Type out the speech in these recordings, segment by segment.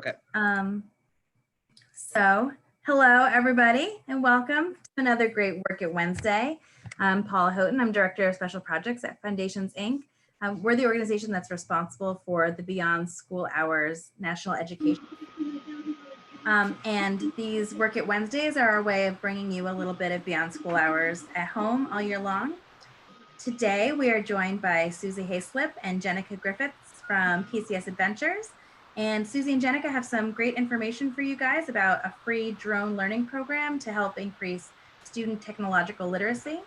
Okay. Hello everybody and welcome to another great Work It Wednesday. I'm Paula Houghton. I'm Director of Special Projects at Foundations, Inc. We're the organization that's responsible for the Beyond School Hours National Education. And these Work It Wednesdays are our way of bringing you a little bit of Beyond School Hours at home all year long. Today, we are joined by Suzy Haislip and Jenica Griffiths from PCS Edventures. And Suzy and Jenica have some great information for you guys about a free drone learning program to help increase student technological literacy.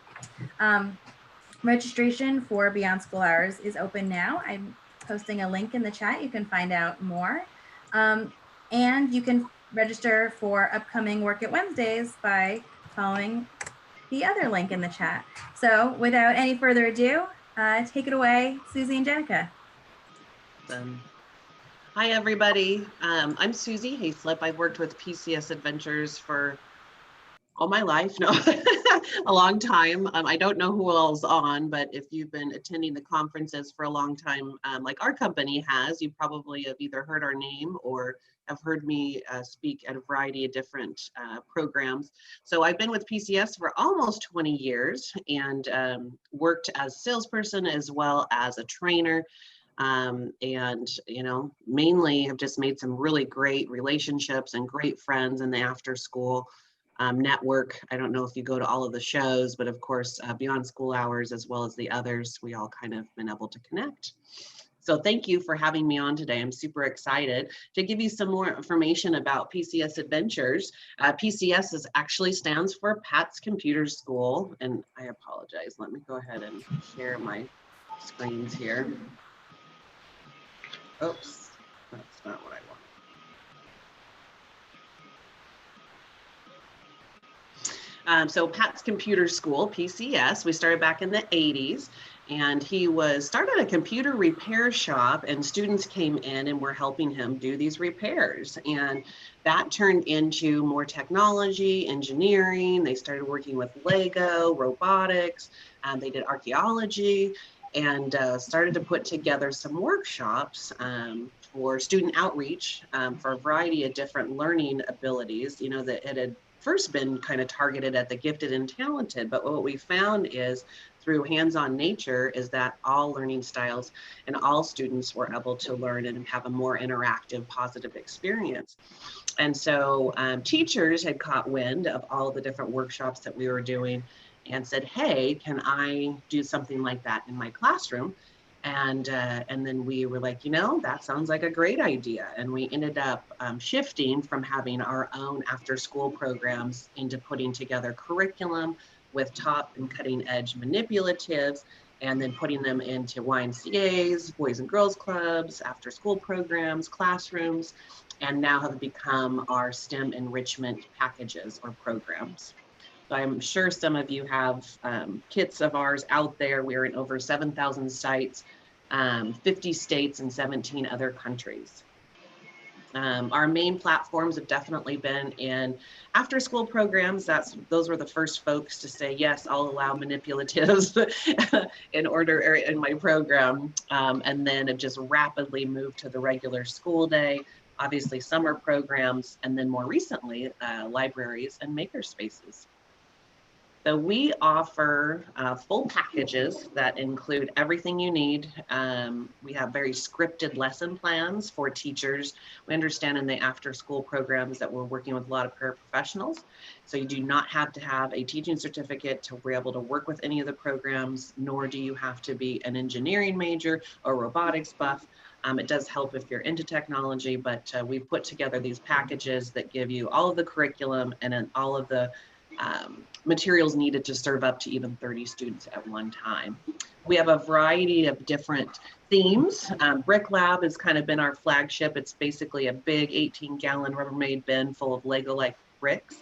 Registration for Beyond School Hours is open now. I'm posting a link in the chat. You can find out more. And you can register for upcoming Work It Wednesdays by following the other link in the chat. So without any further ado, take it away, Suzy and Jenica. Hi, everybody. I'm Suzy Haislip. I've worked with PCS Edventures for all my life, no, a long time. I don't know who else on, but if you've been attending the conferences for a long time, like our company has, you probably have either heard our name or have heard me speak at a variety of different programs. So I've been with PCS for almost 20 years and worked as salesperson as well as a trainer. And, you know, mainly have just made some really great relationships and great friends in the after school network. I don't know if you go to all of the shows, but of course, Beyond School Hours, as well as the others, we all kind of been able to connect. So thank you for having me on today. I'm super excited to give you some more information about PCS Edventures. PCS actually stands for Pat's Computer School. And I apologize. Let me go ahead and share my screens here. Oops, that's not what I want. So Pat's Computer School, PCS, we started back in the 80s, and he started a computer repair shop, and students came in and were helping him do these repairs. And that turned into more technology, engineering. They started working with Lego, robotics, they did archaeology, and started to put together some workshops for student outreach for a variety of different learning abilities. You know, that it had first been kind of targeted at the gifted and talented, but what we found is through hands-on nature is that all learning styles and all students were able to learn and have a more interactive, positive experience. And so teachers had caught wind of all the different workshops that we were doing and said, hey, can I do something like that in my classroom? And then we were like, you know, that sounds like a great idea. And we ended up shifting from having our own after school programs into putting together curriculum with top and cutting edge manipulatives, and then putting them into YMCAs, Boys and Girls Clubs, after school programs, classrooms, and now have become our STEM enrichment packages or programs. So I'm sure some of you have kits of ours out there. We're in over 7,000 sites, 50 states and 17 other countries. Our main platforms have definitely been in after school programs. Those were the first folks to say, yes, I'll allow manipulatives in my program. And then it just rapidly moved to the regular school day, obviously summer programs, and then more recently, libraries and maker spaces. So we offer full packages that include everything you need. We have very scripted lesson plans for teachers. We understand in the after school programs that we're working with a lot of paraprofessionals. So you do not have to have a teaching certificate to be able to work with any of the programs, nor do you have to be an engineering major or robotics buff. It does help if you're into technology, but we put together these packages that give you all of the curriculum and then all of the materials needed to serve up to even 30 students at one time. We have a variety of different themes. Brick Lab has kind of been our flagship. It's basically a big 18-gallon Rubbermaid bin full of Lego-like bricks.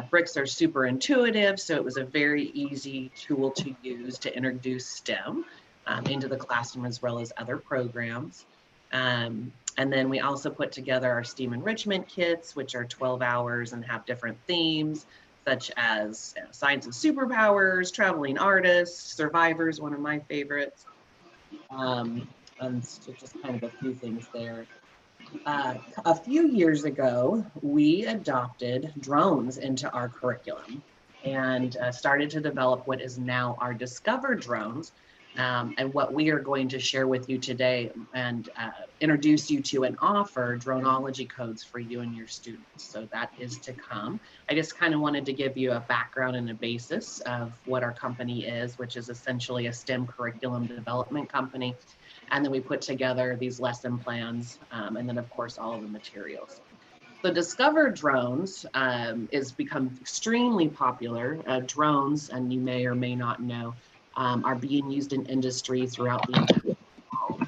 Bricks are super intuitive, so it was a very easy tool to use to introduce STEM into the classroom as well as other programs. And then we also put together our STEAM enrichment kits, which are 12 hours and have different themes, such as science and superpowers, traveling artists, survivors, one of my favorites, and so just kind of a few things there. A few years ago, we adopted drones into our curriculum and started to develop what is now our Discover drones. And what we are going to share with you today and introduce you to and offer droneology codes for you and your students. So that is to come. I just kind of wanted to give you a background and a basis of what our company is, which is essentially a STEM curriculum development company. And then we put together these lesson plans, and then of course, all of the materials. So Discover drones is become extremely popular. Drones, and you may or may not know, are being used in industry throughout the entire world.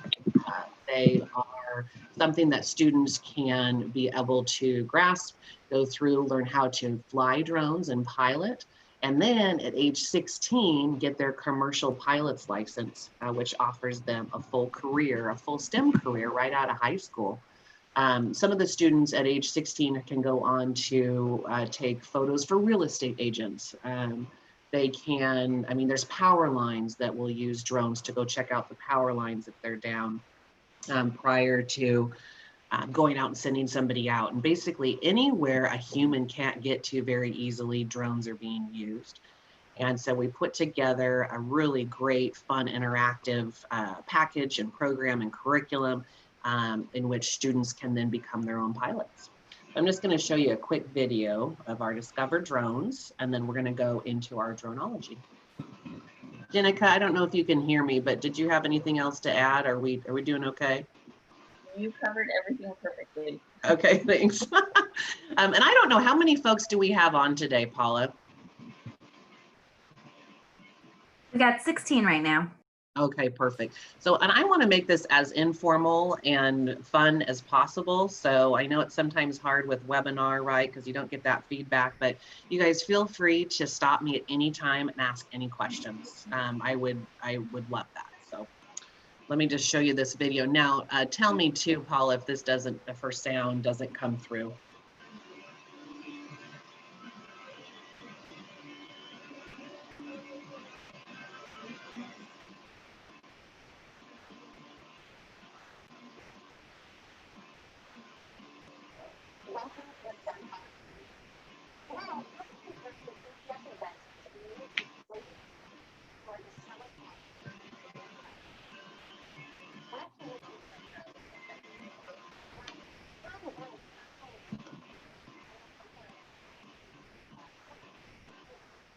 They are something that students can be able to grasp, go through, learn how to fly drones and pilot, and then at age 16, get their commercial pilot's license, which offers them a full career, a full STEM career right out of high school. Some of the students at age 16 can go on to take photos for real estate agents. They can, I mean, there's power lines that will use drones to go check out the power lines if they're down prior to going out and sending somebody out. And basically anywhere a human can't get to very easily, drones are being used. And so we put together a really great, fun, interactive package and program and curriculum in which students can then become their own pilots. I'm just going to show you a quick video of our Discover drones, and then we're going to go into our droneology. Jenica, I don't know if you can hear me, but did you have anything else to add? Are we doing okay? You covered everything perfectly. Okay, thanks. And I don't know, how many folks do we have on today, Paula? We got 16 right now. Okay, perfect. So, and I want to make this as informal and fun as possible. So I know it's sometimes hard with webinar, right? Because you don't get that feedback, but you guys feel free to stop me at any time and ask any questions. I would love that. So let me just show you this video. Now, tell me too, Paula, if her sound doesn't come through.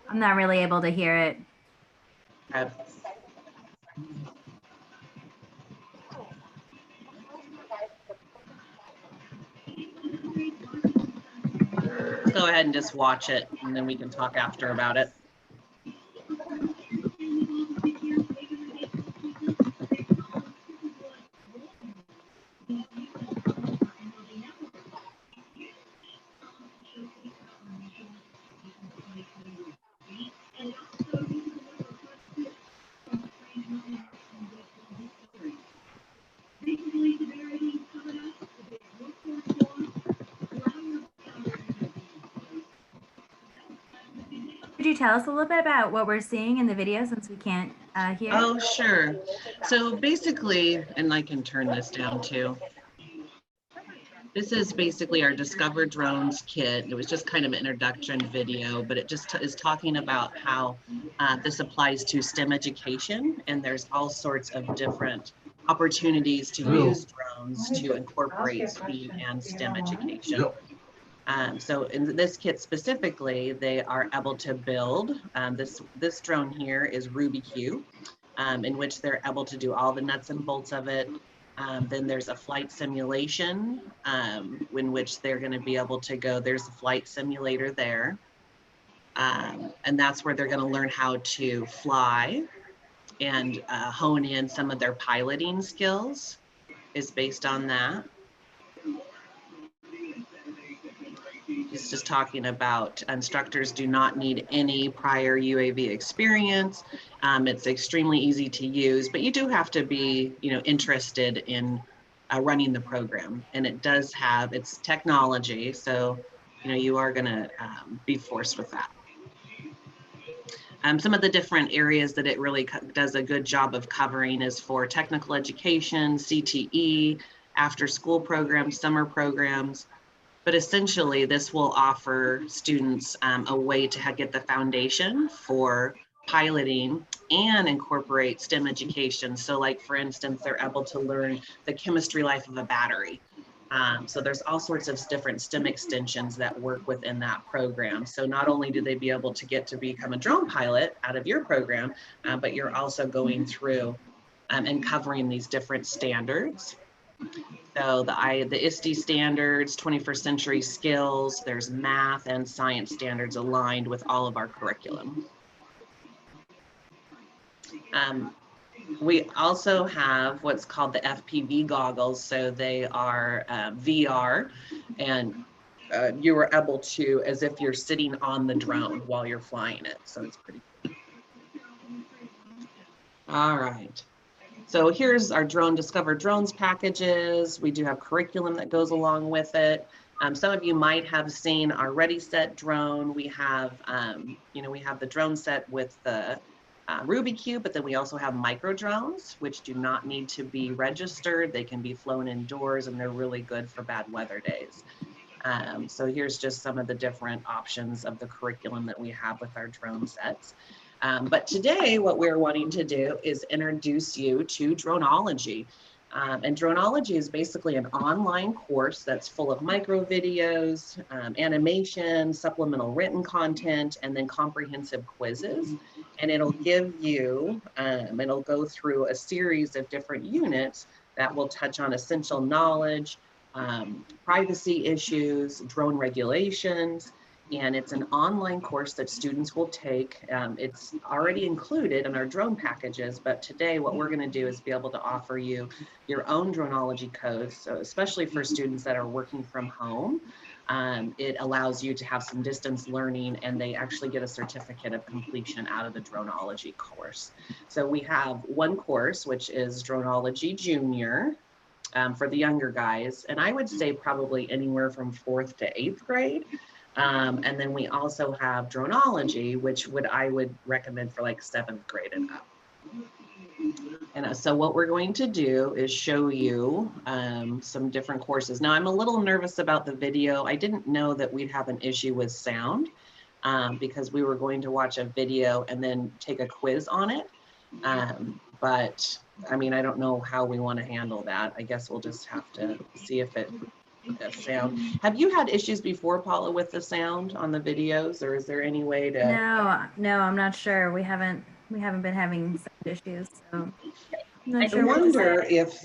I'm not really able to hear it. Go ahead and just watch it, and then we can talk after about it. Could you tell us a little bit about what we're seeing in the video since we can't hear? Oh, sure. So basically, and I can turn this down too. This is basically our Discover Drones kit. It was just kind of an introduction video, but it just is talking about how this applies to STEM education, and there's all sorts of different opportunities to use drones to incorporate STEAM and STEM education. So in this kit specifically, they are able to build, this drone here is RubyQ, in which they're able to do all the nuts and bolts of it. Then there's a flight simulation in which they're going to be able to go, there's a flight simulator there. And that's where they're going to learn how to fly and hone in some of their piloting skills is based on that. It's just talking about instructors do not need any prior UAV experience. It's extremely easy to use, but you do have to be, interested in running the program. And it does have its technology, so you are going to be forced with that. Some of the different areas that it really does a good job of covering is for technical education, CTE, after school programs, summer programs. But essentially, this will offer students a way to get the foundation for piloting and incorporate STEM education. So like, for instance, they're able to learn the chemistry life of a battery. So there's all sorts of different STEM extensions that work within that program. So not only do they be able to get to become a drone pilot out of your program, but you're also going through and covering these different standards. So the ISD standards, 21st century skills, there's math and science standards aligned with all of our curriculum. We also have what's called the FPV goggles. So they are VR, and you were able to, as if you're sitting on the drone while you're flying it. So it's pretty cool. All right. So here's our Drone Discover Drones packages. We do have curriculum that goes along with it. Some of you might have seen our Ready Set drone. We have, we have the drone set with the Ruby Cube, but then we also have micro drones, which do not need to be registered. They can be flown indoors, and they're really good for bad weather days. So here's just some of the different options of the curriculum that we have with our drone sets. But today, what we're wanting to do is introduce you to Droneology. And Droneology is basically an online course that's full of micro videos, animation, supplemental written content, and then comprehensive quizzes. And it'll give you, it'll go through a series of different units that will touch on essential knowledge, privacy issues, drone regulations, and it's an online course that students will take. It's already included in our drone packages, but today what we're going to do is be able to offer you your own Droneology codes, so especially for students that are working from home. It allows you to have some distance learning, and they actually get a certificate of completion out of the Droneology course. So we have one course, which is Droneology Jr, for the younger guys, and I would say probably anywhere from 4th to 8th grade. And then we also have Droneology, which I would recommend for like 7th grade and up. And so what we're going to do is show you some different courses. Now, I'm a little nervous about the video. I didn't know that we'd have an issue with sound because we were going to watch a video and then take a quiz on it. But I mean, I don't know how we want to handle that. I guess we'll just have to see if it sound. Have you had issues before, Paula, with the sound on the videos, or is there any way to? No, I'm not sure. We haven't been having sound issues, so I wonder if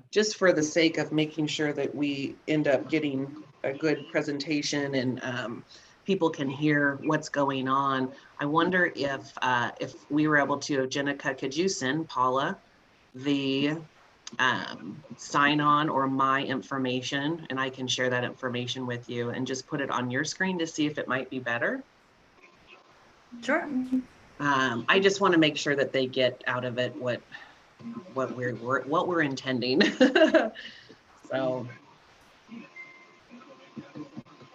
just for the sake of making sure that we end up getting a good presentation and people can hear what's going on, I wonder if we were able to, Jenica, could you send Paula the sign on or my information, and I can share that information with you and just put it on your screen to see if it might be better? Sure. I just want to make sure that they get out of it what we're intending. So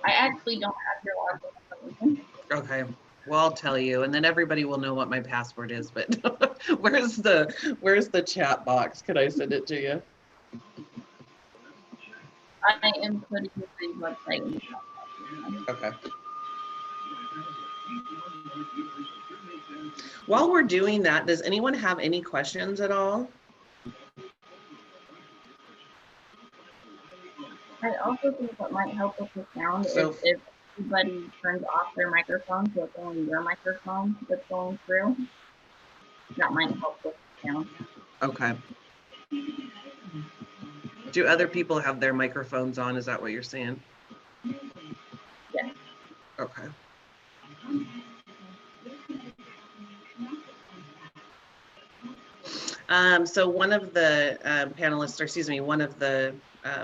I actually don't have your login information. okay, well, I'll tell you, and then everybody will know what my password is. But where's the chat box? Could I send it to you? I am putting the website in the chat box. Okay. While we're doing that, does anyone have any questions at all? I also think what might help with the sound is if everybody turns off their microphone, so it's only your microphone that's going through. That might help with the sound. Okay. Do other people have their microphones on? Is that what you're saying? Yes. Okay. So one of the panelists, or excuse me, one of the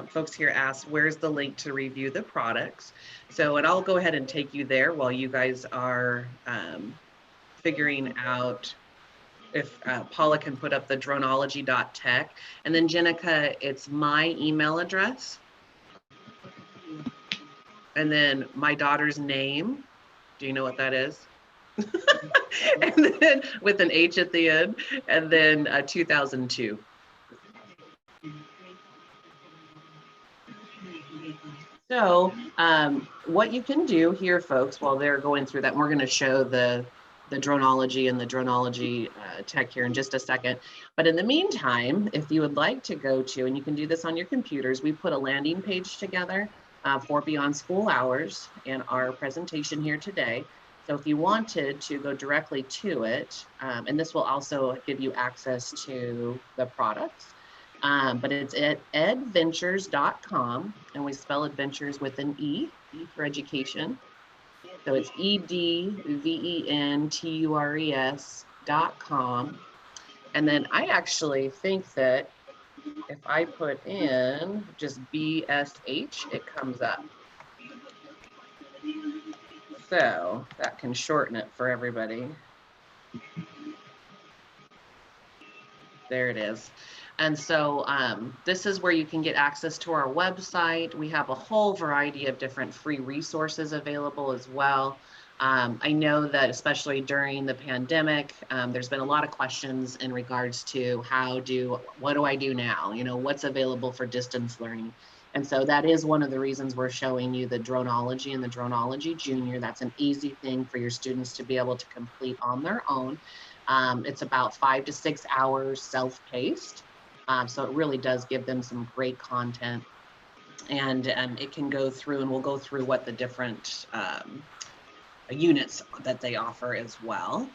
folks here asked, where's the link to review the products? So, and I'll go ahead and take you there while you guys are figuring out if Paula can put up the droneology.tech. And then Jenica, it's my email address. And then my daughter's name. Do you know what that is? And then with an H at the end, and then 2002. So what you can do here, folks, while they're going through that, and we're going to show the Droneology and the Droneology Tech here in just a second. But in the meantime, if you would like to go to, and you can do this on your computers, we put a landing page together for Beyond School Hours and our presentation here today. So if you wanted to go directly to it, and this will also give you access to the products, but it's at edventures.com, and we spell adventures with an E for education. So it's edventures.com. And then I actually think that if I put in just BSH, it comes up. So that can shorten it for everybody. There it is. And so this is where you can get access to our website. We have a whole variety of different free resources available as well. I know that especially during the pandemic, there's been a lot of questions in regards to what do I do now? You know, what's available for distance learning? And so that is one of the reasons we're showing you the Droneology and the Droneology Jr. That's an easy thing for your students to be able to complete on their own. It's about 5 to 6 hours self-paced. So it really does give them some great content, and it can go through, and we'll go through what the different units that they offer as well.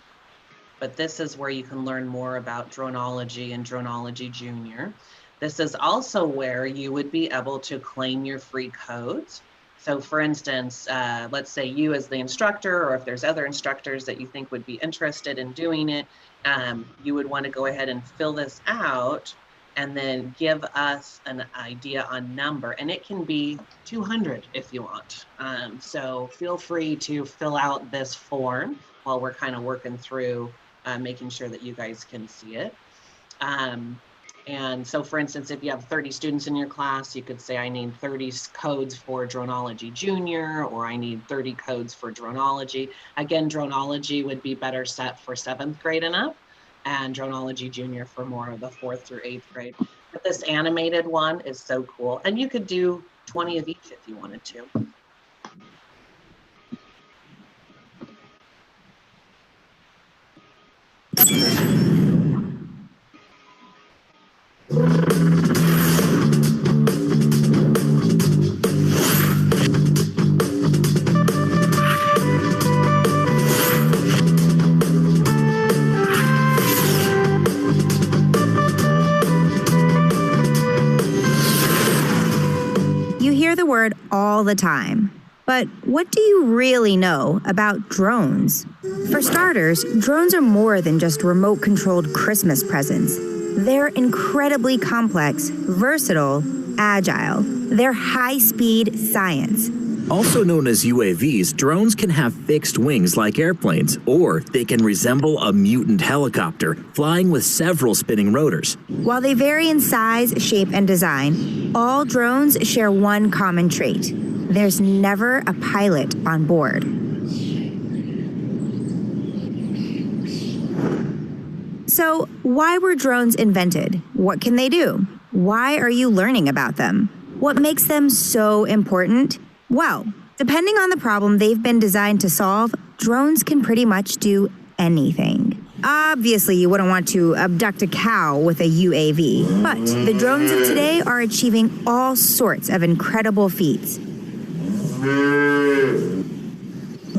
But this is where you can learn more about Droneology and Droneology Jr. This is also where you would be able to claim your free codes. So for instance, let's say you as the instructor, or if there's other instructors that you think would be interested in doing it, you would want to go ahead and fill this out and then give us an idea on number. And it can be 200 if you want. So feel free to fill out this form while we're kind of working through making sure that you guys can see it. And so for instance, if you have 30 students in your class, you could say, I need 30 codes for Droneology Jr., or I need 30 codes for Droneology. Again, Droneology would be better set for 7th grade and up, and Droneology Jr. for more of the 4th through 8th grade. But this animated one is so cool. And you could do 20 of each if you wanted to. Word all the time. But what do you really know about drones? For starters, drones are more than just remote-controlled Christmas presents. They're incredibly complex, versatile, agile. They're high-speed science. Also known as UAVs, drones can have fixed wings like airplanes, or they can resemble a mutant helicopter, flying with several spinning rotors. While they vary in size, shape, and design, all drones share one common trait. There's never a pilot on board. So, why were drones invented? What can they do? Why are you learning about them? What makes them so important? Well, depending on the problem they've been designed to solve, drones can pretty much do anything. Obviously, you wouldn't want to abduct a cow with a UAV, but the drones of today are achieving all sorts of incredible feats.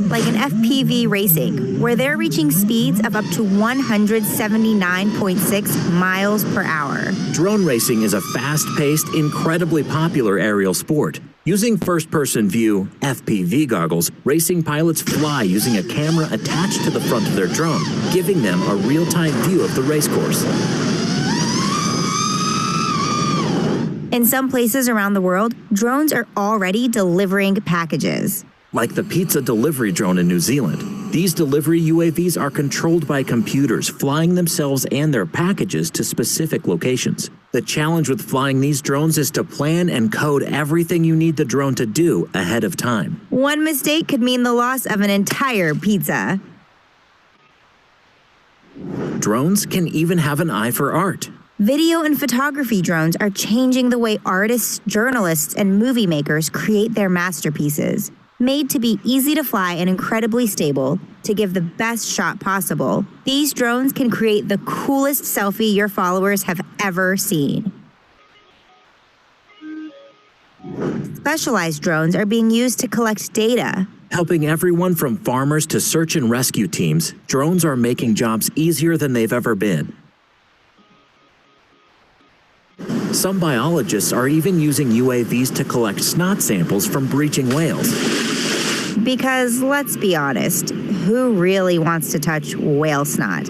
Like an FPV racing, where they're reaching speeds of up to 179.6 miles per hour. Drone racing is a fast-paced, incredibly popular aerial sport. Using first-person view, FPV goggles, racing pilots fly using a camera attached to the front of their drone, giving them a real-time view of the racecourse. In some places around the world, drones are already delivering packages. Like the pizza delivery drone in New Zealand. These delivery UAVs are controlled by computers, flying themselves and their packages to specific locations. The challenge with flying these drones is to plan and code everything you need the drone to do ahead of time. One mistake could mean the loss of an entire pizza. Drones can even have an eye for art. Video and photography drones are changing the way artists, journalists, and movie makers create their masterpieces. Made to be easy to fly and incredibly stable, to give the best shot possible, these drones can create the coolest selfie your followers have ever seen. Specialized drones are being used to collect data. Helping everyone from farmers to search and rescue teams, drones are making jobs easier than they've ever been. Some biologists are even using UAVs to collect snot samples from breaching whales. Because let's be honest, who really wants to touch whale snot?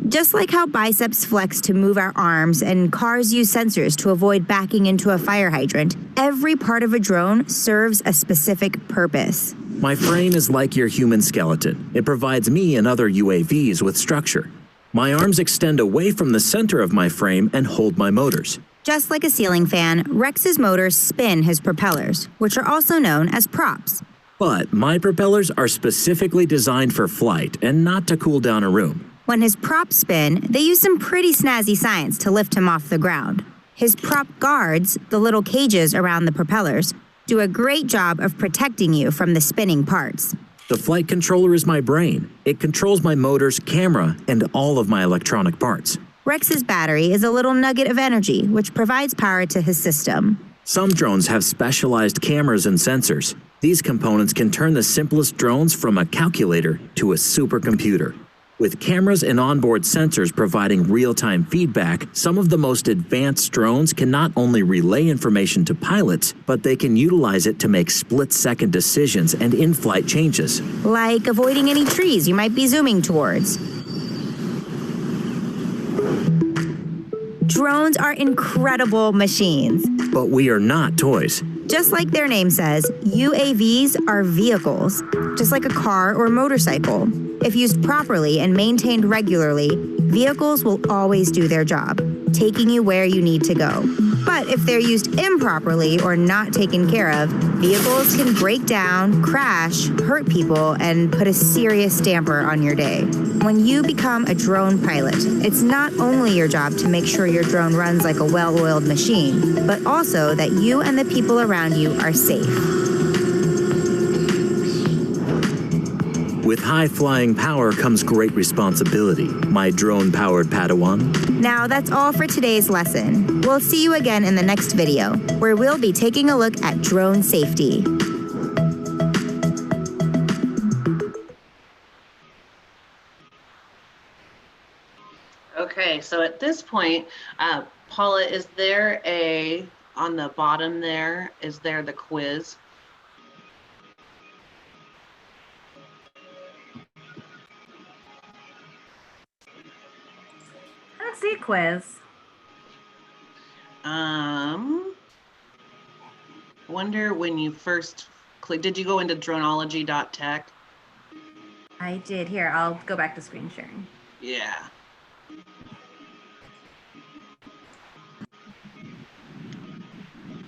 Just like how biceps flex to move our arms and cars use sensors to avoid backing into a fire hydrant, every part of a drone serves a specific purpose. My frame is like your human skeleton. It provides me and other UAVs with structure. My arms extend away from the center of my frame and hold my motors. Just like a ceiling fan, Rex's motors spin his propellers, which are also known as props. But my propellers are specifically designed for flight and not to cool down a room. When his props spin, they use some pretty snazzy science to lift him off the ground. His prop guards, the little cages around the propellers, do a great job of protecting you from the spinning parts. The flight controller is my brain. It controls my motors, camera, and all of my electronic parts. Rex's battery is a little nugget of energy, which provides power to his system. Some drones have specialized cameras and sensors. These components can turn the simplest drones from a calculator to a supercomputer. With cameras and onboard sensors providing real-time feedback, some of the most advanced drones can not only relay information to pilots, but they can utilize it to make split-second decisions and in-flight changes. Like avoiding any trees you might be zooming towards. Drones are incredible machines. But we are not toys. Just like their name says, UAVs are vehicles, just like a car or motorcycle. If used properly and maintained regularly, vehicles will always do their job, taking you where you need to go. But if they're used improperly or not taken care of, vehicles can break down, crash, hurt people, and put a serious damper on your day. When you become a drone pilot, it's not only your job to make sure your drone runs like a well-oiled machine, but also that you and the people around you are safe. With high flying power comes great responsibility, my drone-powered Padawan. Now that's all for today's lesson. We'll see you again in the next video, where we'll be taking a look at drone safety. Okay, so at this point, Paula, is there on the bottom there, is there the quiz? I don't see a quiz. Wonder when you first click, did you go into Droneology.tech? I did. Here, I'll go back to screen sharing. Yeah.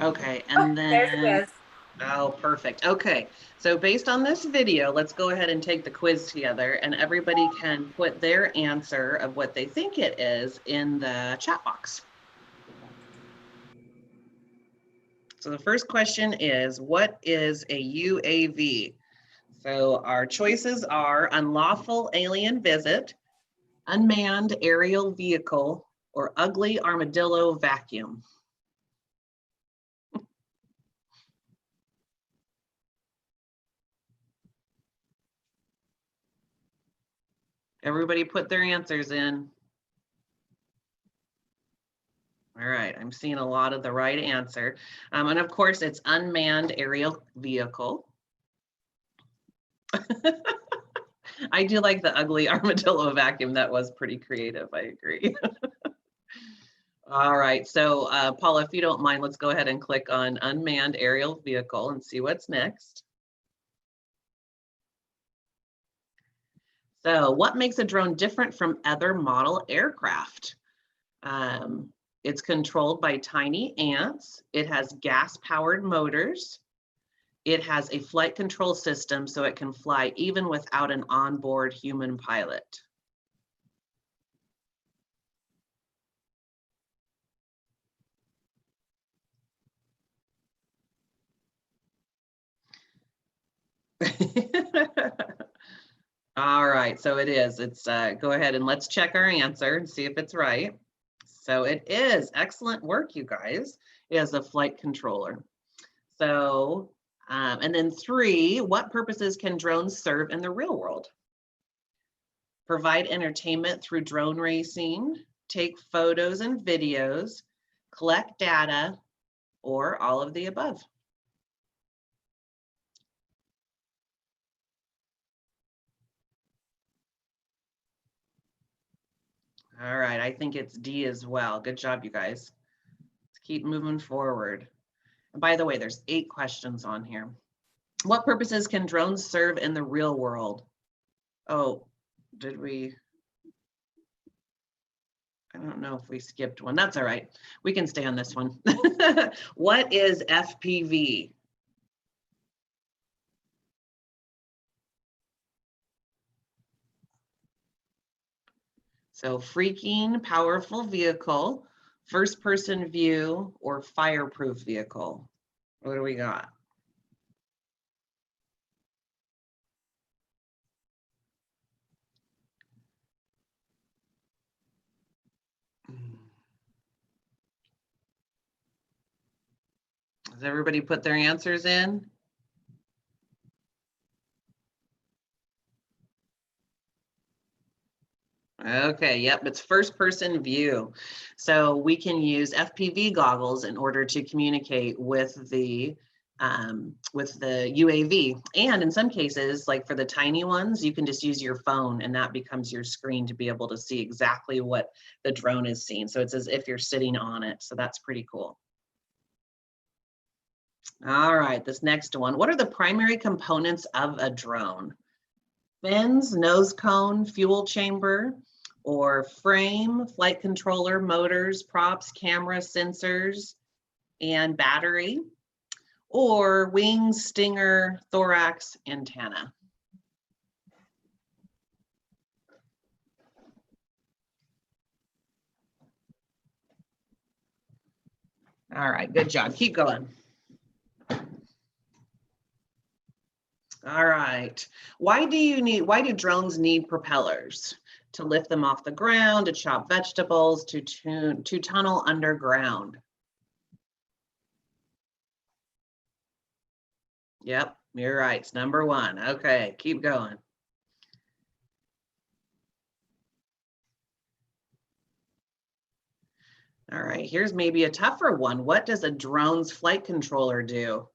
Okay, and then there's the quiz. Oh, perfect. Okay, so based on this video, let's go ahead and take the quiz together, and everybody can put their answer of what they think it is in the chat box. So the first question is, what is a UAV? So our choices are unlawful alien visit, unmanned aerial vehicle, or ugly armadillo vacuum. Everybody put their answers in. All right, I'm seeing a lot of the right answer. And of course, it's unmanned aerial vehicle. I do like the ugly armadillo vacuum. That was pretty creative, I agree. All right, so Paula, if you don't mind, let's go ahead and click on unmanned aerial vehicle and see what's next. So what makes a drone different from other model aircraft? It's controlled by tiny ants. It has gas-powered motors. It has a flight control system so it can fly even without an onboard human pilot. All right, so it is. It's go ahead and let's check our answer and see if it's right. So it is. Excellent work, you guys. It is a flight controller. So, and then 3, what purposes can drones serve in the real world? Provide entertainment through drone racing, take photos and videos, collect data, or all of the above. All right, I think it's D as well. Good job, you guys. Let's keep moving forward. And by the way, there's 8 questions on here. What purposes can drones serve in the real world? Oh, did we? I don't know if we skipped one. That's all right. We can stay on this one. What is FPV? So freaking powerful vehicle, first person view, or fireproof vehicle. What do we got? Has everybody put their answers in? Okay, yep, it's first person view. So we can use FPV goggles in order to communicate with the UAV. And in some cases, like for the tiny ones, you can just use your phone and that becomes your screen to be able to see exactly what the drone is seeing. So it's as if you're sitting on it. So that's pretty cool. All right, this next one. What are the primary components of a drone? Fins, nose cone, fuel chamber, or frame, flight controller, motors, props, camera, sensors, and battery, or wings, stinger, thorax, antenna. All right, good job. Keep going. All right. Why do drones need propellers? To lift them off the ground, to chop vegetables, to tunnel underground. Yep, you're right. It's number 1. Okay, keep going. All right, here's maybe a tougher one. What does a drone's flight controller do?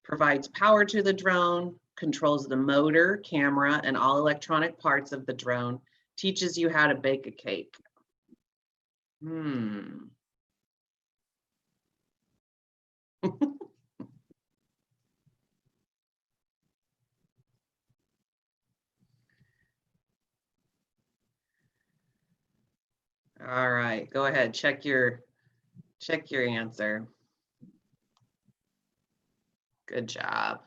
Provides power to the drone, controls the motor, camera, and all electronic parts of the drone, teaches you how to bake a cake. All right, go ahead, check your answer. Good job.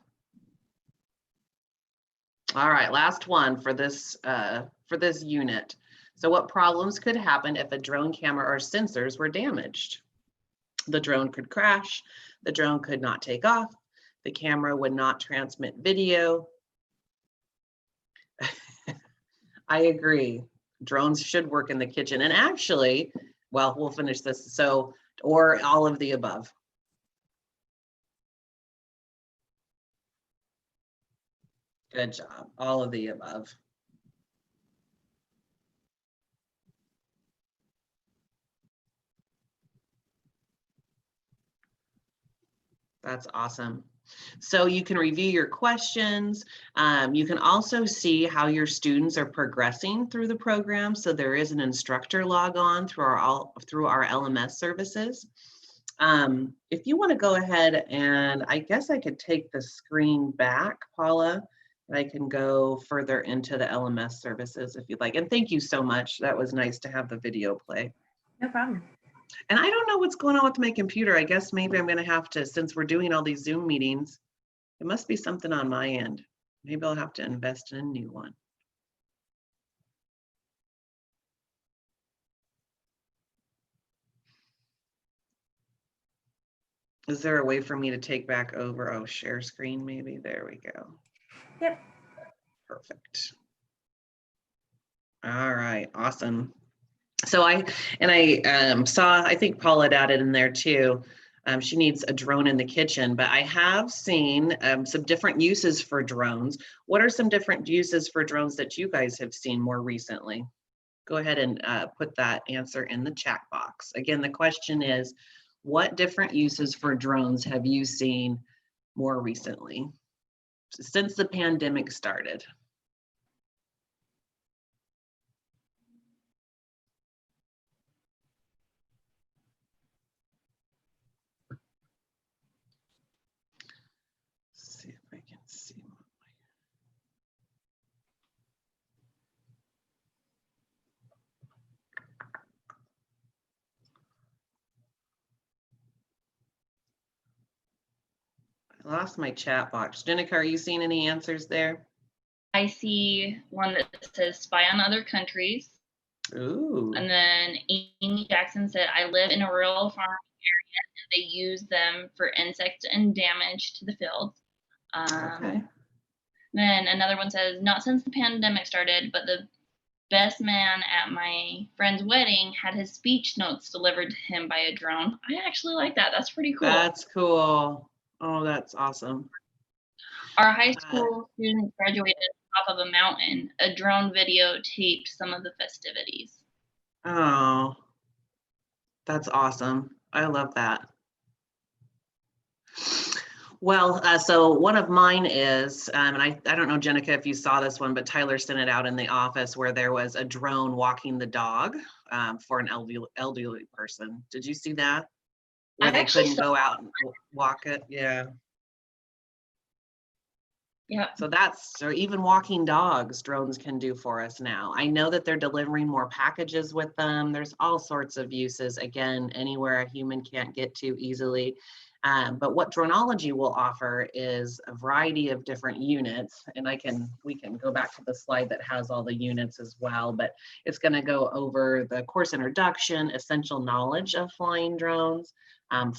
All right, last one for this unit. So what problems could happen if a drone camera or sensors were damaged? The drone could crash, the drone could not take off, the camera would not transmit video. I agree. Drones should work in the kitchen. And actually, well, we'll finish this. So, or all of the above. Good job. All of the above. That's awesome. So you can review your questions. You can also see how your students are progressing through the program. So there is an instructor log on through our LMS services. If you want to go ahead and I guess I could take the screen back, Paula, and I can go further into the LMS services if you'd like. And thank you so much. That was nice to have the video play. No problem. And I don't know what's going on with my computer. I guess maybe I'm going to have to, since we're doing all these Zoom meetings, it must be something on my end. Maybe I'll have to invest in a new one. Is there a way for me to take back over? Oh, share screen maybe. There we go. Yep. Perfect. All right, awesome. So I saw, I think Paula had added in there too. She needs a drone in the kitchen, but I have seen some different uses for drones. What are some different uses for drones that you guys have seen more recently? Go ahead and put that answer in the chat box. Again, the question is, what different uses for drones have you seen more recently since the pandemic started? Let's see if I can see. I lost my chat box. Jenica, are you seeing any answers there? I see one that says spy on other countries. Ooh. And then Amy Jackson said, I live in a rural farm area and they use them for insect and damage to the fields. Okay. Then another one says, not since the pandemic started, but the best man at my friend's wedding had his speech notes delivered to him by a drone. I actually like that. That's pretty cool. That's cool. Oh, that's awesome. Our high school student graduated off of a mountain. A drone videotaped some of the festivities. Oh, that's awesome. I love that. Well, so one of mine is, and I don't know, Jenica, if you saw this one, but Tyler sent it out in the office where there was a drone walking the dog for an elderly person. Did you see that? Where they couldn't go out and walk it? Yeah. Yeah. So even walking dogs, drones can do for us now. I know that they're delivering more packages with them. There's all sorts of uses, again, anywhere a human can't get to easily. But what Droneology will offer is a variety of different units, and we can go back to the slide that has all the units as well, but it's going to go over the course introduction, essential knowledge of flying drones,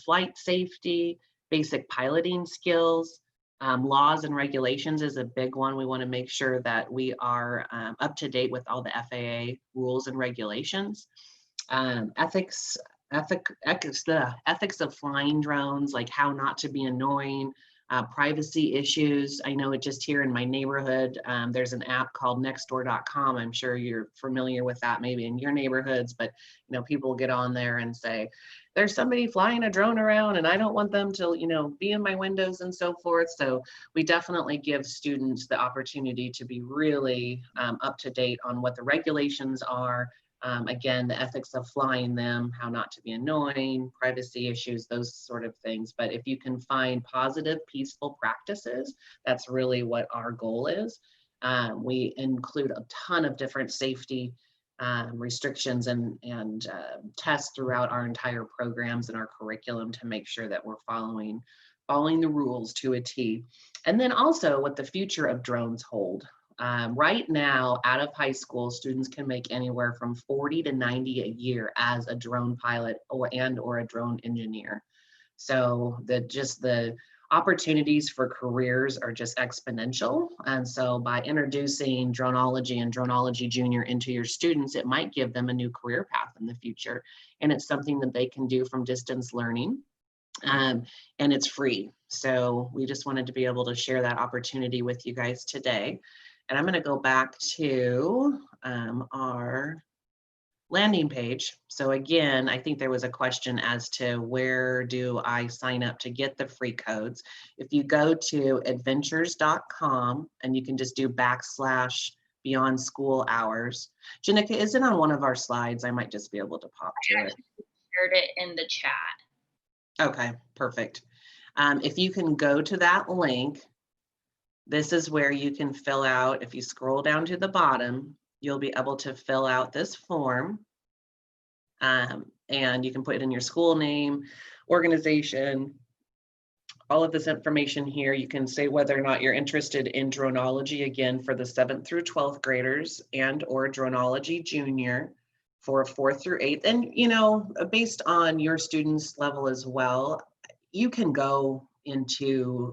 flight safety, basic piloting skills, laws and regulations is a big one. We want to make sure that we are up to date with all the FAA rules and regulations. Ethics of flying drones, like how not to be annoying, privacy issues. I know it just here in my neighborhood, there's an app called nextdoor.com. I'm sure you're familiar with that maybe in your neighborhoods, but people get on there and say, there's somebody flying a drone around and I don't want them to, be in my windows and so forth. So we definitely give students the opportunity to be really up to date on what the regulations are. Again, the ethics of flying them, how not to be annoying, privacy issues, those sort of things. But if you can find positive, peaceful practices, that's really what our goal is. We include a ton of different safety restrictions and tests throughout our entire programs and our curriculum to make sure that we're following the rules to a T. And then also what the future of drones hold. Right now, out of high school, students can make anywhere from 40 to 90 a year as a drone pilot or a drone engineer. So the opportunities for careers are just exponential. And so by introducing Droneology and Droneology Jr into your students, it might give them a new career path in the future. And it's something that they can do from distance learning. And it's free. So we just wanted to be able to share that opportunity with you guys today. And I'm going to go back to our landing page. So again, I think there was a question as to where do I sign up to get the free codes. If you go to edventures.com and you can just do /beyond school hours. Jenica, is it on one of our slides? I might just be able to pop to it. Shared it in the chat. Okay, perfect. If you can go to that link, this is where you can fill out, if you scroll down to the bottom, you'll be able to fill out this form and you can put in your school name, organization, all of this information here. You can say whether or not you're interested in Droneology, again, for the 7th through 12th graders, and or Droneology Jr for 4th through 8th. And, based on your students' level as well, you can go into,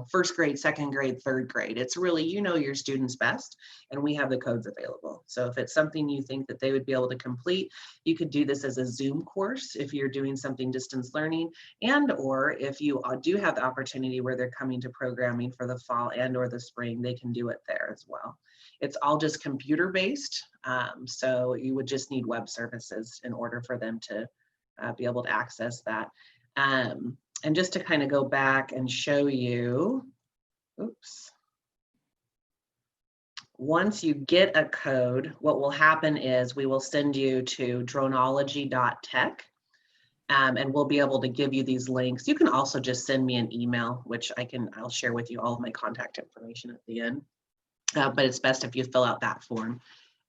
first grade, second grade, third grade. It's really, your students best, and we have the codes available. So if it's something you think that they would be able to complete, you could do this as a Zoom course if you're doing something distance learning, and or if you do have the opportunity where they're coming to programming for the fall and or the spring, they can do it there as well. It's all just computer based, so you would just need web services in order for them to be able to access that. And just to kind of go back and show you, once you get a code, what will happen is we will send you to Droneology.tech, and we'll be able to give you these links. You can also just send me an email, which I'll share with you all of my contact information at the end. But it's best if you fill out that form.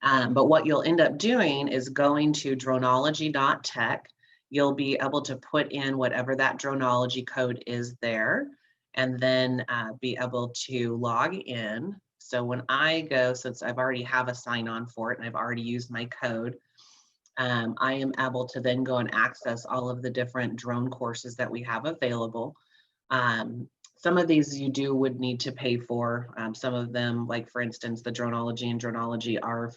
But what you'll end up doing is going to Droneology.tech. You'll be able to put in whatever that Droneology code is there, and then be able to log in. So when I go, since I've already have a sign on for it and I've already used my code, I am able to then go and access all of the different drone courses that we have available. Some of these you would need to pay for. Some of them, like for instance, the Droneology and Droneology are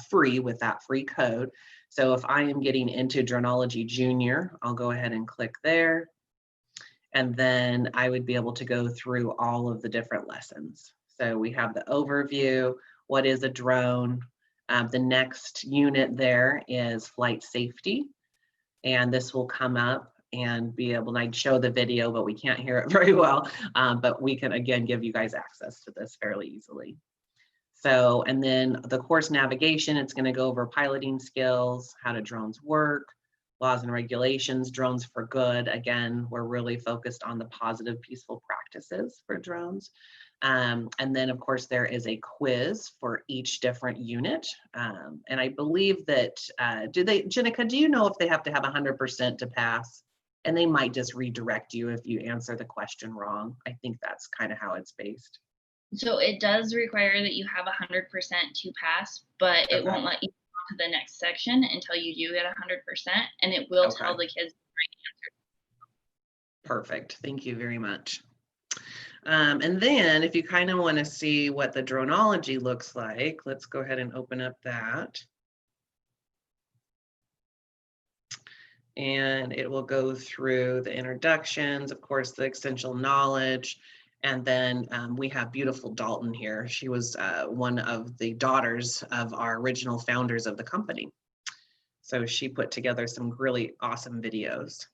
free with that free code. So if I am getting into Droneology Jr, I'll go ahead and click there. And then I would be able to go through all of the different lessons. So we have the overview, what is a drone? The next unit there is flight safety. And this will come up and be able, and I'd show the video, but we can't hear it very well. But we can, again, give you guys access to this fairly easily. So, and then the course navigation, it's going to go over piloting skills, how do drones work, laws and regulations, drones for good. Again, we're really focused on the positive, peaceful practices for drones. And then, of course, there is a quiz for each different unit. And I believe that, Jenica, do you know if they have to have 100% to pass? And they might just redirect you if you answer the question wrong. I think that's kind of how it's based. So it does require that you have 100% to pass, but it won't let you go to the next section until you do get 100%, and it will tell the kids the right answer. Perfect. Thank you very much. And then if you kind of want to see what the Droneology looks like, let's go ahead and open up that. And it will go through the introductions, of course, the essential knowledge. And then we have beautiful Dalton here. She was one of the daughters of our original founders of the company. So she put together some really awesome videos.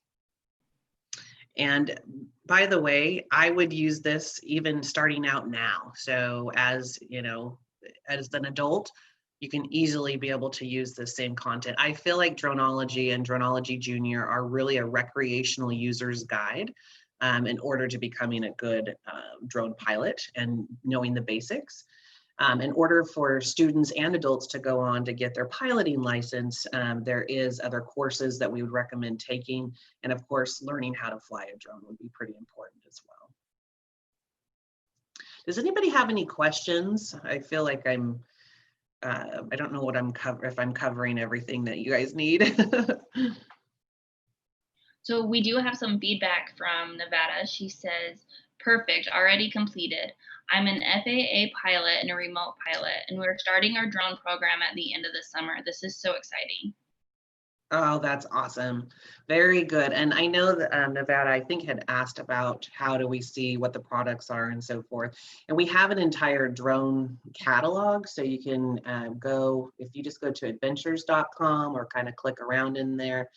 And by the way, I would use this even starting out now. So as an adult, you can easily be able to use the same content. I feel like Droneology and Droneology Jr are really a recreational user's guide in order to becoming a good drone pilot and knowing the basics. In order for students and adults to go on to get their piloting license, there is other courses that we would recommend taking. And of course, learning how to fly a drone would be pretty important as well. Does anybody have any questions? I feel like I don't know what if I'm covering everything that you guys need. So we do have some feedback from Nevada. She says, perfect, already completed. I'm an FAA pilot and a remote pilot, and we're starting our drone program at the end of the summer. This is so exciting. Oh, that's awesome. Very good. And I know that Nevada, I think, had asked about how do we see what the products are and so forth. And we have an entire drone catalog. So you can go, if you just go to Edventures.com or kind of click around in there,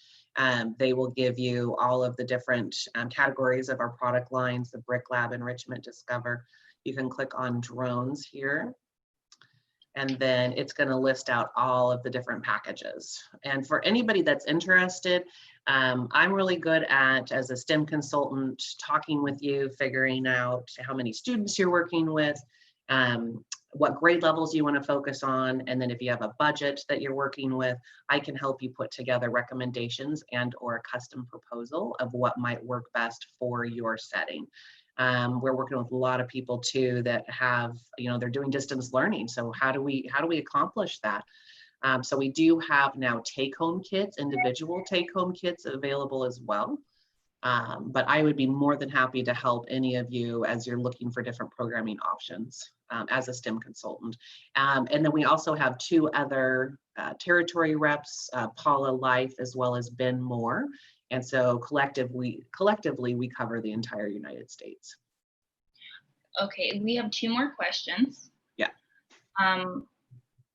they will give you all of the different categories of our product lines, the Brick Lab, Enrichment, Discover. You can click on drones here. And then it's going to list out all of the different packages. And for anybody that's interested, I'm really good at, as a STEM consultant, talking with you, figuring out how many students you're working with, what grade levels you want to focus on. And then if you have a budget that you're working with, I can help you put together recommendations and or a custom proposal of what might work best for your setting. We're working with a lot of people too that have, they're doing distance learning. So how do we accomplish that? So we do have now take-home kits, individual take-home kits available as well. But I would be more than happy to help any of you as you're looking for different programming options as a STEM consultant. And then we also have 2 other territory reps, Paula Life as well as Ben Moore. And so collectively we cover the entire United States. Okay, we have 2 more questions. Yeah.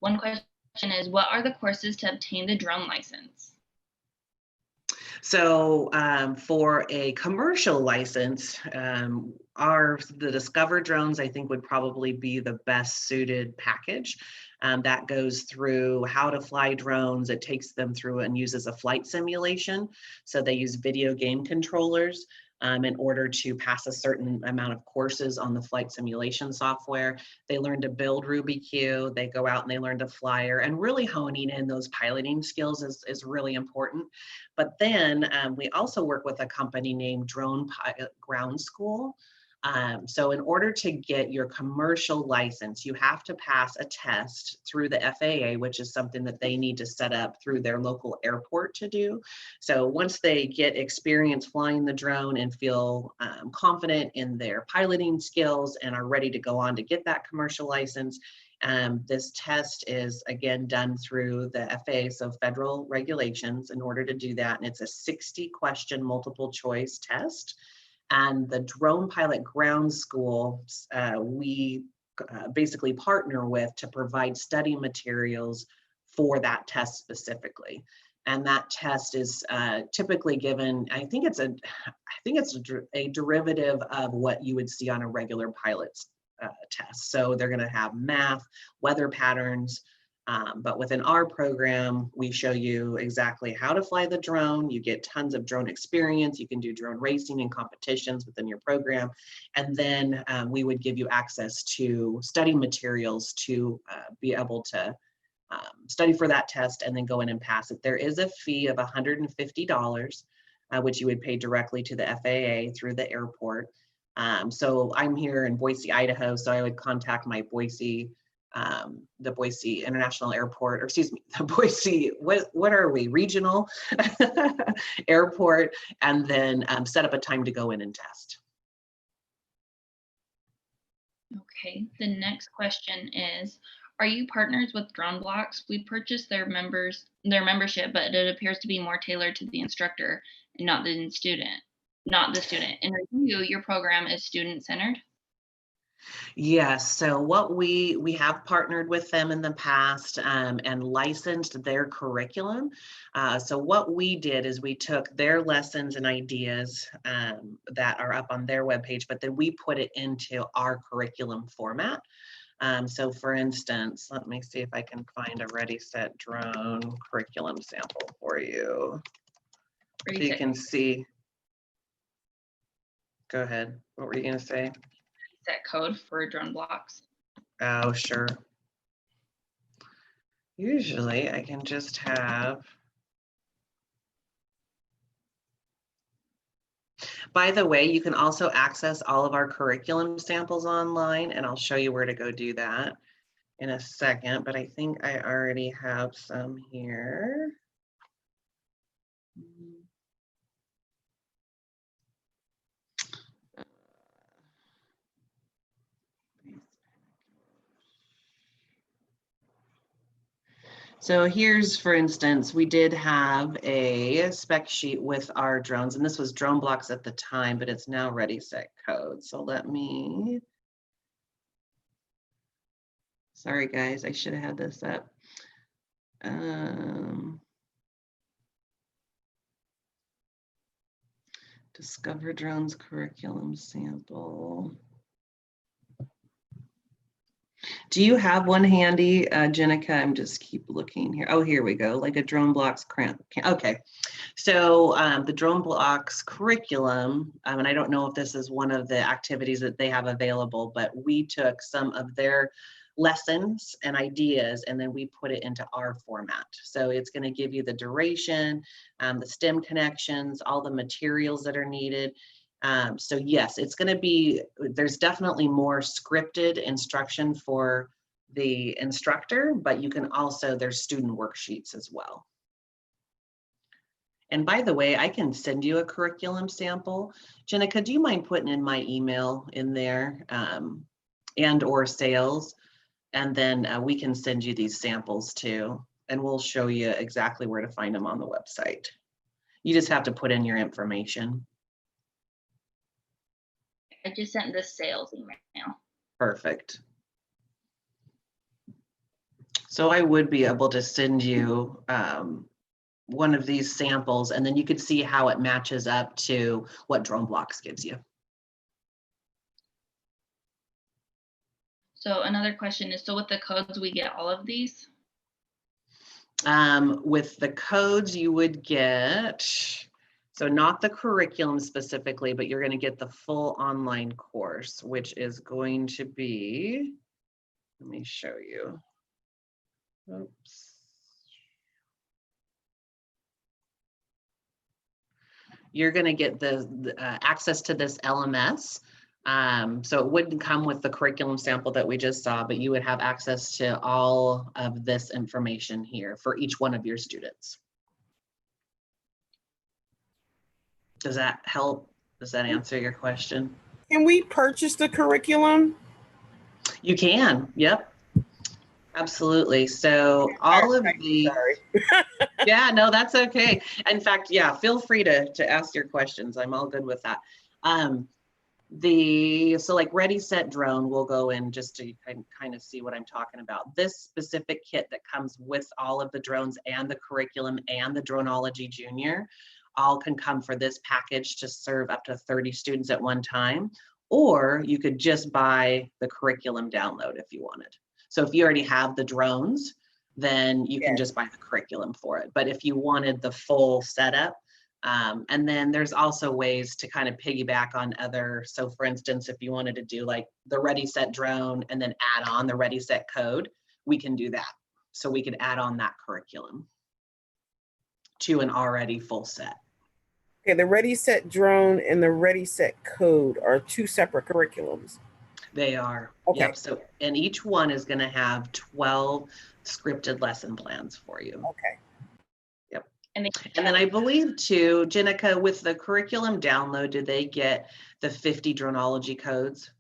One question is, what are the courses to obtain the drone license? So for a commercial license, the Discover drones, I think, would probably be the best suited package. That goes through how to fly drones. It takes them through and uses a flight simulation. So they use video game controllers in order to pass a certain amount of courses on the flight simulation software. They learn to build RubyQ, they go out and they learn to flyer, and really honing in those piloting skills is really important. But then we also work with a company named Drone Pilot Ground School. So in order to get your commercial license, you have to pass a test through the FAA, which is something that they need to set up through their local airport to do. So once they get experience flying the drone and feel confident in their piloting skills and are ready to go on to get that commercial license, this test is again done through the FAA, so federal regulations in order to do that. And it's a 60-question multiple choice test. And the Drone Pilot Ground School, we basically partner with to provide study materials for that test specifically. And that test is typically given, I think it's a derivative of what you would see on a regular pilot's test. So they're going to have math, weather patterns, but within our program, we show you exactly how to fly the drone. You get tons of drone experience. You can do drone racing and competitions within your program. And then we would give you access to study materials to be able to study for that test and then go in and pass it. There is a fee of $150, which you would pay directly to the FAA through the airport. So I'm here in Boise, Idaho, so I would contact my Boise, the Boise International Airport, or excuse me, the Boise, what are we, regional airport, and then set up a time to go in and test. Okay, the next question is, are you partners with DroneBlocks? We purchased their membership, but it appears to be more tailored to the instructor and not the student. In review, your program is student-centered. Yes, so what we have partnered with them in the past and licensed their curriculum. So what we did is we took their lessons and ideas that are up on their webpage, but then we put it into our curriculum format. So for instance, let me see if I can find a Ready, Set, Drone curriculum sample for you. So you can see. Go ahead. What were you going to say? Set code for DroneBlocks. Oh, sure. Usually I can just have. By the way, you can also access all of our curriculum samples online, and I'll show you where to go do that in a second, but I think I already have some here. So here's, for instance, we did have a spec sheet with our drones, and this was DroneBlocks at the time, but it's now Ready, Set, Code. So let me, sorry guys, I should have had this up. Discover Drones curriculum sample. Do you have one handy, Jenica? I'm just keep looking here. Oh, here we go, like a DroneBlocks cramp. Okay, so the DroneBlocks curriculum, and I don't know if this is one of the activities that they have available, but we took some of their lessons and ideas and then we put it into our format. So it's going to give you the duration, the STEM connections, all the materials that are needed. So yes, it's going to be, there's definitely more scripted instruction for the instructor, but you can also, there's student worksheets as well. And by the way, I can send you a curriculum sample. Jenica, do you mind putting in my email in there and or sales? And then we can send you these samples too. And we'll show you exactly where to find them on the website. You just have to put in your information. I just sent the sales email. Perfect. So I would be able to send you one of these samples, and then you could see how it matches up to what DroneBlocks gives you. So another question is, so with the codes, we get all of these? With the codes you would get, so not the curriculum specifically, but you're going to get the full online course, which is going to be, let me show you. Oops. You're going to get the access to this LMS. So it wouldn't come with the curriculum sample that we just saw, but you would have access to all of this information here for each one of your students. Does that help? Does that answer your question? Can we purchase the curriculum? You can, yep. Absolutely. So all of the, Sorry. yeah, no, that's okay. In fact, yeah, feel free to ask your questions. I'm all good with that. So like Ready, Set, Drone, we'll go in just to kind of see what I'm talking about. This specific kit that comes with all of the drones and the curriculum and the Droneology Jr. all can come for this package to serve up to 30 students at one time, or you could just buy the curriculum download if you wanted. So if you already have the drones, then you can just buy the curriculum for it. But if you wanted the full setup, and then there's also ways to kind of piggyback on other. So for instance, if you wanted to do like the Ready, Set, Drone and then add on the Ready, Set code, we can do that. So we could add on that curriculum to an already full set. Okay, the Ready, Set, Drone and the Ready, Set code are two separate curriculums. They are. Okay. Yep. So, and each one is going to have 12 scripted lesson plans for you. Okay. Yep. And then I believe too, Jenica, with the curriculum download, did they get the 50 droneology codes?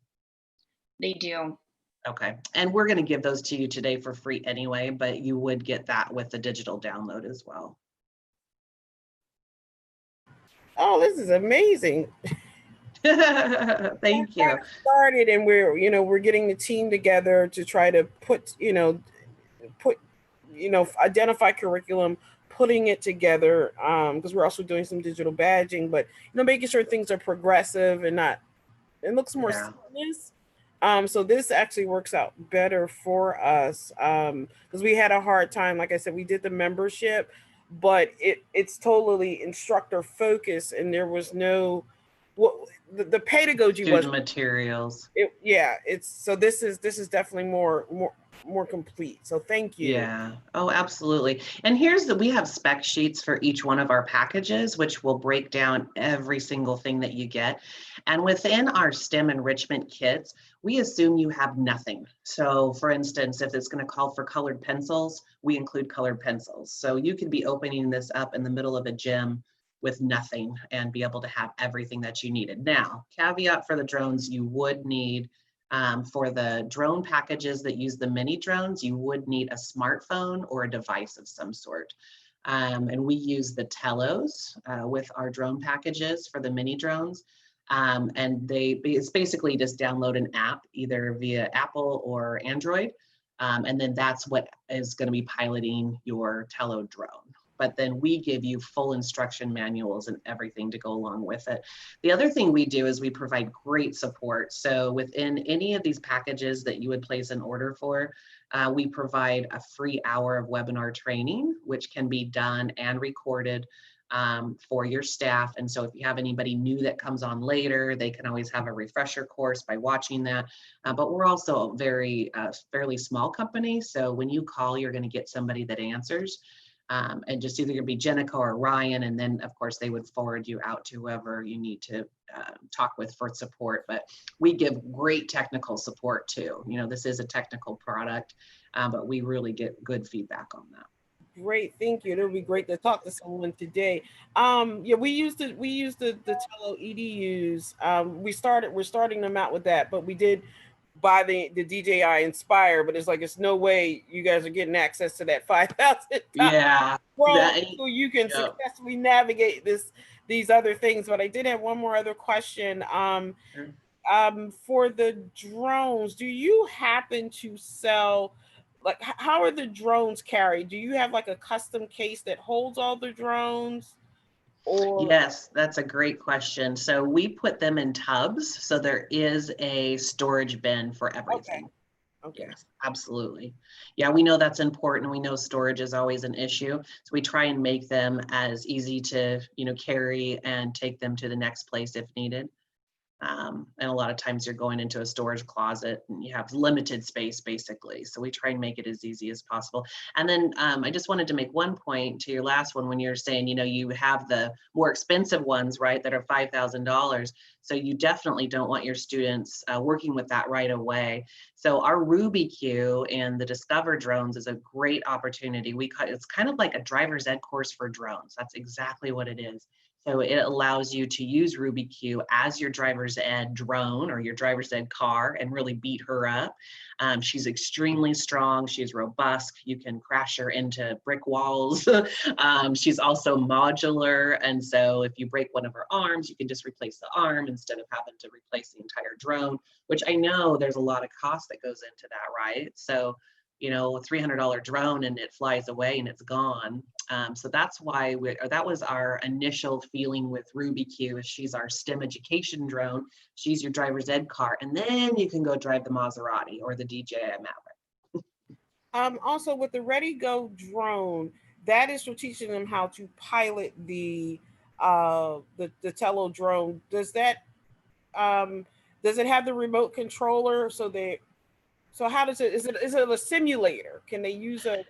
They do. Okay. And we're going to give those to you today for free anyway, but you would get that with the digital download as well. Oh, this is amazing. Thank you. Started and we're getting the team together to try to identify curriculum, putting it together, because we're also doing some digital badging, but making sure things are progressive and it looks more seamless. So this actually works out better for us, because we had a hard time. Like I said, we did the membership, but it's totally instructor focused, and there was no the pedagogy was materials. So this is definitely more complete. So thank you. Yeah. Oh, absolutely. And we have spec sheets for each one of our packages, which will break down every single thing that you get. And within our STEM enrichment kits, we assume you have nothing. So for instance, if it's going to call for colored pencils, we include colored pencils. So you could be opening this up in the middle of a gym with nothing and be able to have everything that you needed. Now, caveat for the drones, you would need, for the drone packages that use the mini drones, you would need a smartphone or a device of some sort. And we use the Telos with our drone packages for the mini drones. And it's basically just download an app either via Apple or Android. And then that's what is going to be piloting your Telo drone. But then we give you full instruction manuals and everything to go along with it. The other thing we do is we provide great support. So within any of these packages that you would place an order for, we provide a free hour of webinar training, which can be done and recorded for your staff. And so if you have anybody new that comes on later, they can always have a refresher course by watching that. But we're also a fairly small company. So when you call, you're going to get somebody that answers. And just either gonna be Jenica or Ryan, and then of course they would forward you out to whoever you need to talk with for support. But we give great technical support too. This is a technical product, but we really get good feedback on that. Great, thank you. It'll be great to talk to someone today. Yeah, we use the Tello EDUs. We're starting them out with that, but we did buy the DJI Inspire, but it's no way you guys are getting access to that $5,000 Yeah. drone That, so you can yep. successfully navigate these other things. But I did have one more other question. Sure. For the drones, do you happen to sell, like, how are the drones carried? Do you have like a custom case that holds all the drones? Or Yes, that's a great question. So we put them in tubs, so there is a storage bin for everything. okay. Yes, absolutely. Yeah, we know that's important. We know storage is always an issue. So we try and make them as easy to, carry and take them to the next place if needed. And a lot of times you're going into a storage closet and you have limited space basically. So we try and make it as easy as possible. And then I just wanted to make one point to your last one when you're saying, you have the more expensive ones, right, that are $5,000. So you definitely don't want your students working with that right away. So our RubyQ and the Discover drones is a great opportunity. It's kind of like a driver's ed course for drones. That's exactly what it is. So it allows you to use RubyQ as your driver's ed drone or your driver's ed car and really beat her up. She's extremely strong. She's robust. You can crash her into brick walls. She's also modular. And so if you break one of her arms, you can just replace the arm instead of having to replace the entire drone, which I know there's a lot of cost that goes into that, right? So, a $300 drone and it flies away and it's gone. So that's why that was our initial feeling with RubyQ. She's our STEM education drone. She's your driver's ed car, and then you can go drive the Maserati or the DJI Maverick. Also with the Ready Go drone, that is for teaching them how to pilot the Tello drone. Does it have the remote controller? So how does is it a simulator? Can they use a?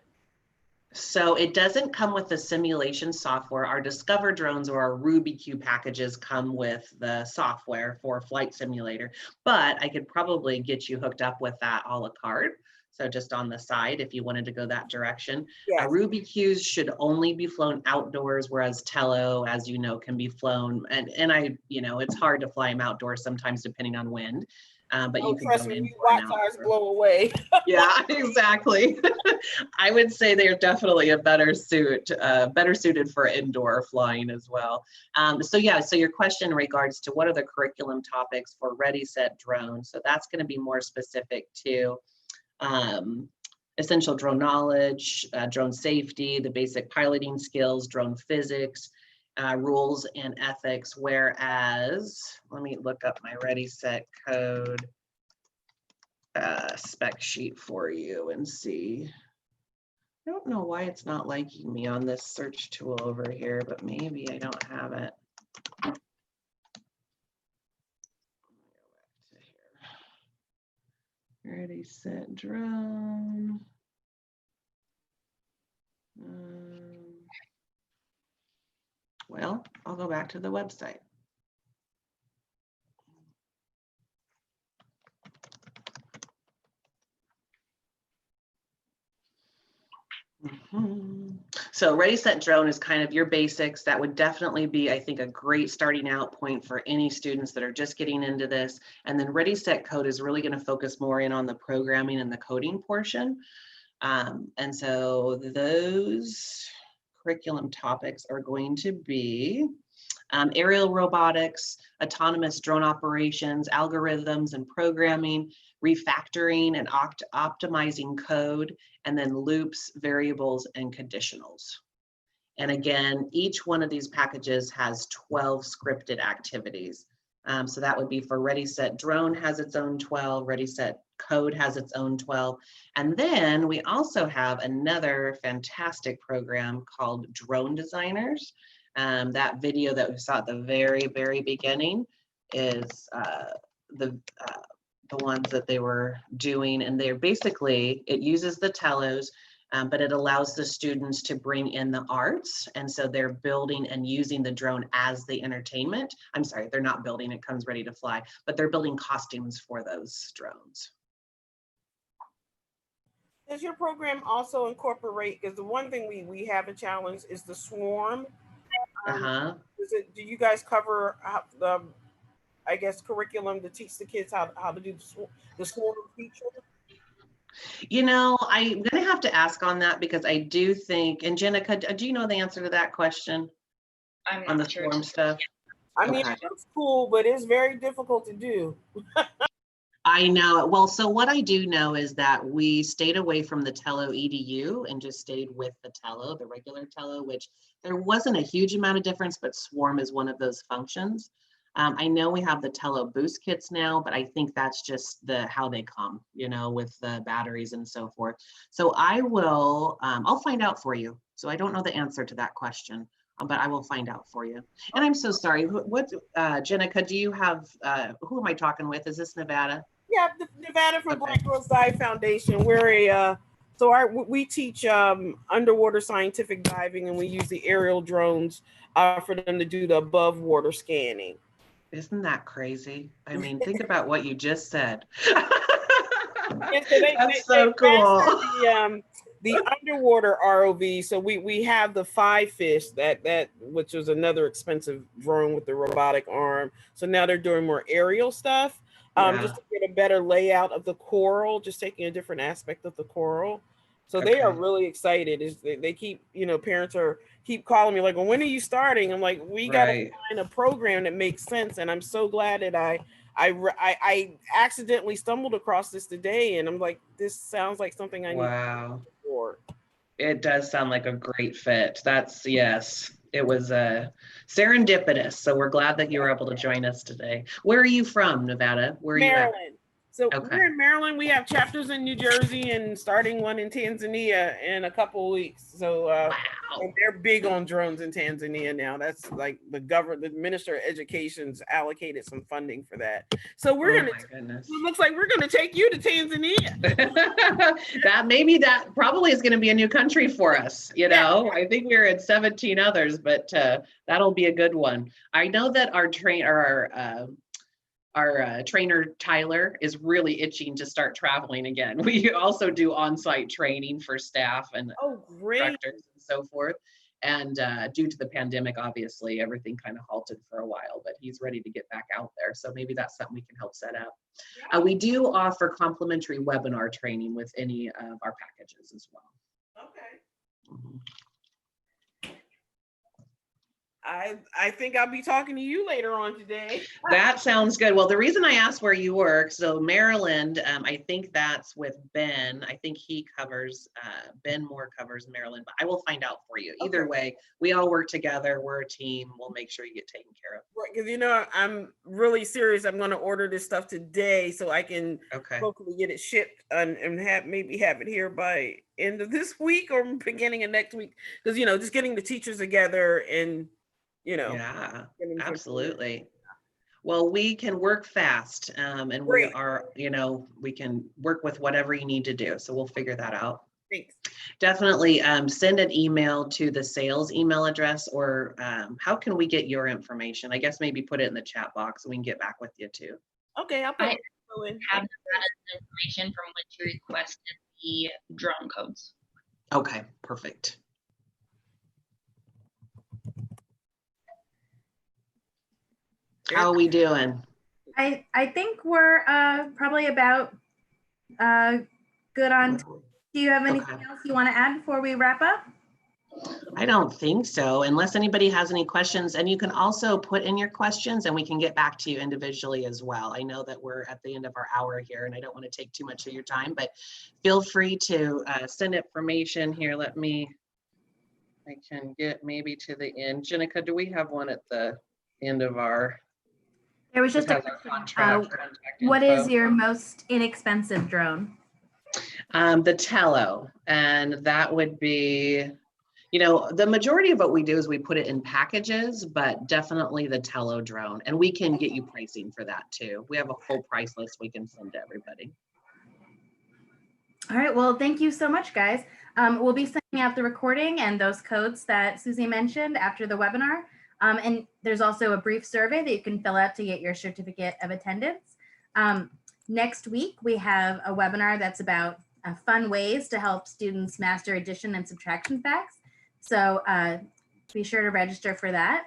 So it doesn't come with the simulation software. Our Discover drones or our RubyQ packages come with the software for flight simulator, but I could probably get you hooked up with that a la carte. So just on the side, if you wanted to go that direction. Yes. RubyQs should only be flown outdoors, whereas Tello, as you know, can be flown. And it's hard to fly them outdoors sometimes depending on wind. But you can go in. Watch ours blow away. Yeah, exactly. I would say they're definitely a better suited for indoor flying as well. So your question in regards to what are the curriculum topics for Ready Set Drone? So that's going to be more specific to essential drone knowledge, drone safety, the basic piloting skills, drone physics, rules and ethics, whereas, let me look up my Ready Set Code spec sheet for you and see. I don't know why it's not liking me on this search tool over here, but maybe I don't have it. Ready Set Drone. Well, I'll go back to the website. So Ready Set Drone is kind of your basics. That would definitely be, I think, a great starting out point for any students that are just getting into this. And then Ready Set Code is really going to focus more in on the programming and the coding portion. And so those curriculum topics are going to be aerial robotics, autonomous drone operations, algorithms and programming, refactoring and optimizing code, and then loops, variables, and conditionals. And again, each one of these packages has 12 scripted activities. So that would be for Ready Set Drone has its own 12, Ready Set Code has its own 12. And then we also have another fantastic program called Drone Designers. That video that we saw at the very, very beginning is the ones that they were doing, and they're basically, it uses the Tellos, but it allows the students to bring in the arts. And so they're building and using the drone as the entertainment. I'm sorry, they're not building, it comes ready to fly, but they're building costumes for those drones. Does your program also incorporate, because the one thing we have a challenge is the swarm. Uh-huh. Do you guys cover the, I guess, curriculum to teach the kids how to do the swarm feature? You know, I'm going to have to ask on that because I do think, and Jenica, do you know the answer to that question? I'm on the not sure. swarm stuff? I mean, Okay. it's cool, but it's very difficult to do. I know. Well, so what I do know is that we stayed away from the Tello EDU and just stayed with the Tello, the regular Tello, which there wasn't a huge amount of difference, but swarm is one of those functions. I know we have the Tello boost kits now, but I think that's just how they come, you know, with the batteries and so forth. So I will, I'll find out for you. So I don't know the answer to that question, but I will find out for you. And I'm so sorry. What, Jenica, do you have, who am I talking with? Is this Nevada? Yeah, Nevada from Black Girls Dive Foundation. We're we teach underwater scientific diving, and we use the aerial drones for them to do the above water scanning. Isn't that crazy? I mean, think about what you just said. Yeah, so That's so cool. The underwater ROV. So we have the 5-fish that which was another expensive drone with the robotic arm. So now they're doing more aerial stuff. Just to get a better layout of the coral, just taking a different aspect of the coral. So they are really excited. They keep, you know, parents keep calling me like, well, when are you starting? I'm like, we got to find a program that makes sense. And I'm so glad that I accidentally stumbled across this today, and I'm like, this sounds like something I need to do before. It does sound like a great fit. That's, yes. It was serendipitous. So we're glad that you were able to join us today. Where are you from, Nevada? Where are Maryland. you at? So we're in Maryland. We have chapters in New Jersey and starting one in Tanzania in a couple of weeks. So and they're big on drones in Tanzania now. That's like the Minister of Education's allocated some funding for that. So we're it looks like we're gonna take you to Tanzania. that probably is gonna be a new country for us. You know, I think we're at 17 others, but that'll be a good one. I know that our trainer Tyler is really itching to start traveling again. We also do on-site training for staff and instructors and so forth. And due to the pandemic, obviously everything kind of halted for a while, but he's ready to get back out there. So maybe that's something we can help set up. We do offer complimentary webinar training with any of our packages as well. Okay. I think I'll be talking to you later on today. That sounds good. Well, the reason I asked where you work, so Maryland, I think that's with Ben. I think he covers, Ben Moore covers Maryland, but I will find out for you. Either way, we all work together. We're a team. We'll make sure you get taken care of. Right, because you know, I'm really serious. I'm going to order this stuff today so I can hopefully get it shipped and maybe have it here by end of this week or beginning of next week. Because, you know, just getting the teachers together and you know. Yeah, absolutely. Well, we can work fast and we are, you know, we can work with whatever you need to do. So we'll figure that out. Thanks. Definitely send an email to the sales email address, or how can we get your information? I guess maybe put it in the chat box so we can get back with you too. Okay, I'll put it in. Have the information from which you requested the drone codes. Okay, perfect. How are we doing? I think we're probably about good on. Do you have anything else you want to add before we wrap up? I don't think so, unless anybody has any questions. And you can also put in your questions and we can get back to you individually as well. I know that we're at the end of our hour here and I don't want to take too much of your time, but feel free to send information here. I can get maybe to the end. Jenica, do we have one at the end of our? There was just a question. What is your most inexpensive drone? The Tello, and that would be, you know, the majority of what we do is we put it in packages, but definitely the Tello drone, and we can get you pricing for that too. We have a full price list we can send to everybody. All right, well, thank you so much, guys. We'll be sending out the recording and those codes that Suzy mentioned after the webinar. And there's also a brief survey that you can fill out to get your certificate of attendance. Next week, we have a webinar that's about fun ways to help students master addition and subtraction facts. So be sure to register for that.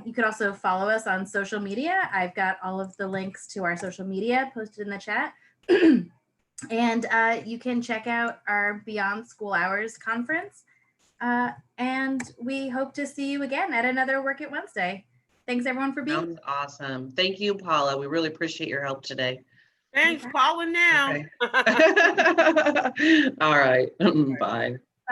You could also follow us on social media. I've got all of the links to our social media posted in the chat. And you can check out our Beyond School Hours conference. And we hope to see you again at another Work It Wednesday. Thanks everyone for being Sounds awesome. Thank you, Paula. We really appreciate your help today. Thanks, Paula now. Okay. All right. Bye.